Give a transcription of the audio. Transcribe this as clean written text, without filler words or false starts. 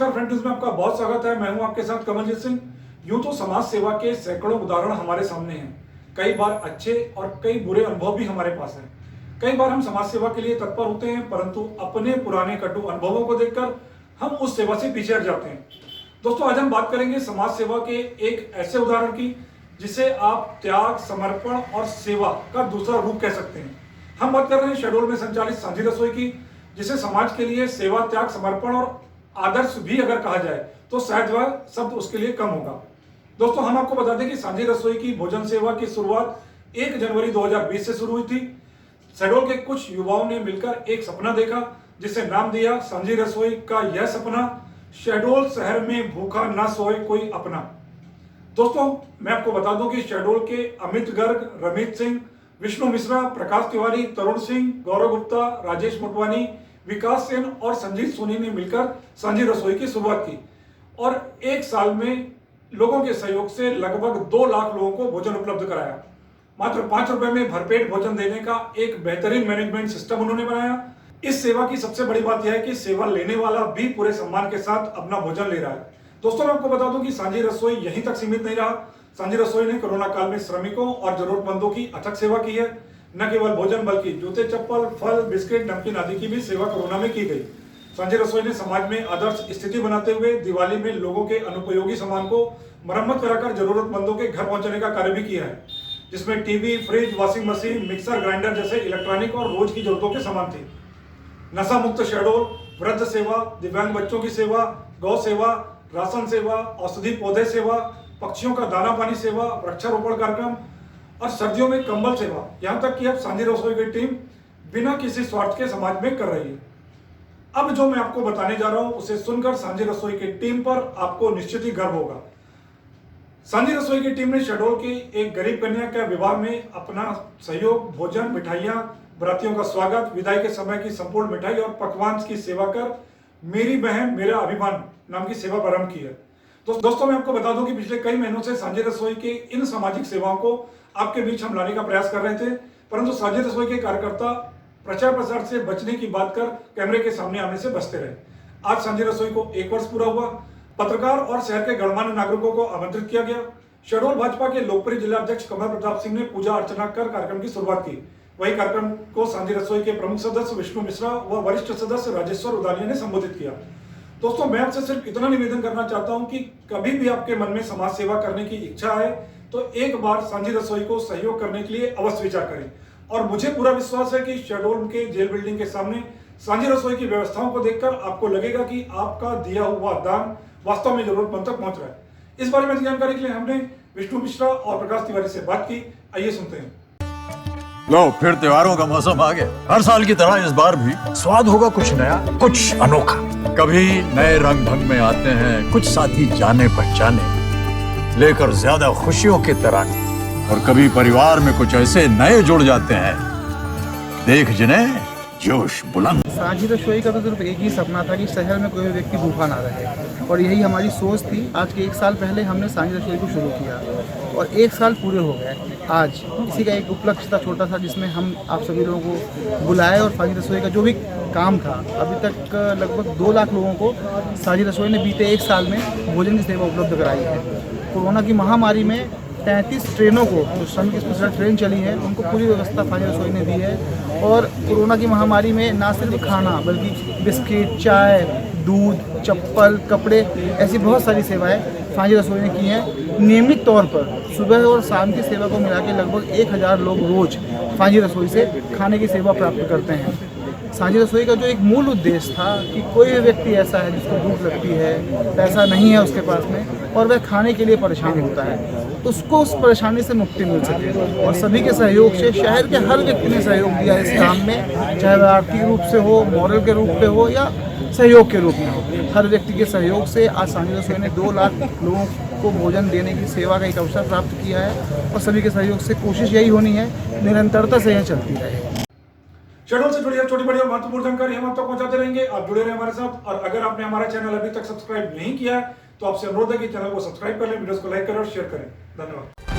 नमस्कार फ्रेंड्स में आपका बहुत स्वागत है। मैं हूं आपके साथ कमलजीत सिंह। यूं तो समाज सेवा के सैकड़ों उदाहरण हमारे सामने हैं। कई बार अच्छे और कई बुरे अनुभव भी हमारे पास हैं। कई बार हम समाज सेवा के लिए तत्पर होते हैं, परंतु अपने पुराने कटु अनुभवों को देखकर हम उस सेवा से पीछे हट जाते हैं। दोस्तों, आज हम बात करेंगे समाज सेवा के एक ऐसे उदाहरण की जिसे आप त्याग, समर्पण और सेवा का दूसरा रूप कह सकते हैं। हम बात कर रहे हैं शहडोल में संचालित सांझी रसोई की, जिसे समाज के लिए सेवा, त्याग, समर्पण और आदर्श भी अगर कहा जाए तो शायद वह शब्द उसके लिए कम होगा। दोस्तों, हम आपको बता दें कि सांझी रसोई की भोजन सेवा की शुरुआत 1 जनवरी 2020 से शुरू हुई थी। शहडोल के कुछ युवाओं ने मिलकर एक सपना देखा, जिसे नाम दिया सांझी रसोई का यह सपना, शहडोल शहर में भूखा न सोए कोई अपना। दोस्तों, मैं आपको बता दूं कि शहडोल के अमित गर्ग, रमित सिंह, विष्णु मिश्रा, प्रकाश तिवारी, तरुण सिंह, गौरव गुप्ता, राजेश मोटवानी, विकास सेन और संजीत सोनी ने मिलकर सांझी रसोई की शुरुआत की और एक साल में लोगों के सहयोग से लगभग 2 लाख लोगों को भोजन उपलब्ध कराया। मात्र 5 रुपए में भरपेट भोजन देने का एक बेहतरीन मैनेजमेंट सिस्टम उन्होंने बनाया। इस सेवा की सबसे बड़ी बात यह है कि सेवा लेने वाला भी पूरे सम्मान के साथ अपना भोजन ले रहा है। दोस्तों, मैं आपको बता दूं कि सांझी रसोई यहीं तक सीमित नहीं रहा। सांझी रसोई ने कोरोना काल में श्रमिकों और जरूरतमंदों की अथक सेवा की है। न केवल भोजन बल्कि जूते, चप्पल, फल, बिस्किट, नमकीन आदि की भी सेवा कोरोना में की गई। सांझी रसोई ने समाज में आदर्श स्थिति बनाते हुए दिवाली में लोगों के अनुपयोगी सामान को मरम्मत कराकर जरूरतमंदों के घर पहुंचाने का कार्य भी किया है, जिसमें TV, fridge, washing machine, mixer grinder जैसे इलेक्ट्रॉनिक और रोज की जरूरतों के सामान थे। नशा मुक्त शहडोल, वृद्ध सेवा, दिव्यांग बच्चों की सेवा, गौ सेवा, राशन सेवा, औषधि पौधे सेवा, पक्षियों का दाना पानी सेवा, वृक्षारोपण कार्यक्रम और सर्दियों में कंबल सेवा, यहाँ तक कि अब सांझी रसोई की टीम बिना किसी स्वार्थ के समाज में कर रही है। अब जो मैं आपको बताने जा रहा हूं उसे सुनकर सांझी रसोई की टीम पर आपको निश्चित ही गर्व होगा। सांझी रसोई की टीम ने शहडोल की एक गरीब कन्या के विवाह में अपना सहयोग, भोजन, मिठाइयां, बरातियों का स्वागत, विदाई के समय की संपूर्ण मिठाई और पकवान की सेवा कर मेरी बहन मेरा अभिमान नाम की सेवा प्रारंभ की है। दोस्तों, मैं आपको बता दूं कि पिछले कई महीनों से सांझी रसोई के इन सामाजिक सेवाओं को आपके बीच हम लाने का प्रयास कर रहे थे, परंतु सांझी रसोई के कार्यकर्ता प्रचार प्रसार से बचने की बात कर कैमरे के सामने आने से बचते रहे। आज सांझी रसोई को 1 वर्ष पूरा हुआ। पत्रकार और शहर के गणमान्य नागरिकों को आमंत्रित किया गया। शहडोल भाजपा के लोकप्रिय जिलाध्यक्ष कमल प्रताप सिंह ने पूजा अर्चना कर कार्यक्रम की शुरुआत की। वही कार्यक्रम को सांझी रसोई के प्रमुख सदस्य विष्णु मिश्रा व वरिष्ठ सदस्य राजेश्वर उदालिया ने संबोधित किया। दोस्तों, मैं आपसे सिर्फ इतना निवेदन करना चाहता हूं कि कभी भी आपके मन में समाज सेवा करने की इच्छा है तो एक बार सांझी रसोई को सहयोग करने के लिए अवश्य विचार करें। और मुझे पूरा विश्वास है कि शहडोल के जेल बिल्डिंग के सामने सांझी रसोई की व्यवस्थाओं को देखकर आपको लगेगा कि आपका दिया हुआ दान वास्तव में जरूरतमंद तक पहुंच रहा है। इस बारे में जानकारी के लिए हमने विष्णु मिश्रा और प्रकाश तिवारी से बात की। आइए सुनते हैं। लो, फिर त्योहारों का मौसम आ गया। हर साल की तरह इस बार भी स्वाद होगा कुछ नया, कुछ अनोखा। कभी नए रंग ढंग में आते हैं, कुछ साथी जाने पहचाने लेकर ज्यादा खुशियों के तराने, और कभी परिवार में कुछ ऐसे नए जुड़ जाते हैं देख जिन्हें जोश बुलंद। सांझी रसोई का तो सिर्फ एक ही सपना था कि शहर में कोई व्यक्ति भूखा ना रहे, और यही हमारी सोच थी। आज के 1 साल पहले हमने सांझी रसोई को शुरू किया और 1 साल पूरे हो गए। आज इसी का एक उपलक्ष्य था छोटा सा, जिसमें हम आप सभी लोगों को बुलाए और सांझी रसोई का जो भी काम था, अभी तक लगभग 2 लाख लोगों को सांझी रसोई ने बीते 1 साल में भोजन की सेवा उपलब्ध कराई है। कोरोना की महामारी में 33 ट्रेनों को, जो श्रमिक स्पेशल ट्रेन चली है, उनको पूरी व्यवस्था सांझी रसोई ने दी है। और कोरोना की महामारी में ना सिर्फ खाना बल्कि बिस्किट, चाय, दूध, चप्पल, कपड़े, ऐसी बहुत सारी सेवाएं सांझी रसोई ने की हैं। नियमित तौर पर सुबह और शाम की सेवा को मिला के लगभग 1000 लोग रोज सांझी रसोई से खाने की सेवा प्राप्त करते हैं। सांझी रसोई का जो एक मूल उद्देश्य था कि कोई भी व्यक्ति ऐसा है जिसको भूख लगती है, पैसा नहीं है उसके पास में और वह खाने के लिए परेशान होता है, उसको उस परेशानी से मुक्ति मिल सके। और सभी के सहयोग से शहर के हर व्यक्ति ने सहयोग दिया इस काम में, चाहे वह आर्थिक रूप से हो, मॉरल के रूप में हो या सहयोग के रूप में हो। हर व्यक्ति के सहयोग से आज सांझी रसोई ने 2 लाख लोगों को भोजन देने की सेवा का एक अवसर प्राप्त किया है और सभी के सहयोग से कोशिश यही होनी है, निरंतरता से यह चलती रहे। शहडोल से जुड़ी छोटी बड़ी और महत्वपूर्ण जानकारी हम आप तक पहुंचाते रहेंगे। आप जुड़े रहे हमारे साथ, और अगर आपने हमारा चैनल अभी तक सब्सक्राइब नहीं किया है तो आपसे अनुरोध है कि चैनल को सब्सक्राइब कर लें, वीडियोस को लाइक करें और शेयर करें। धन्यवाद।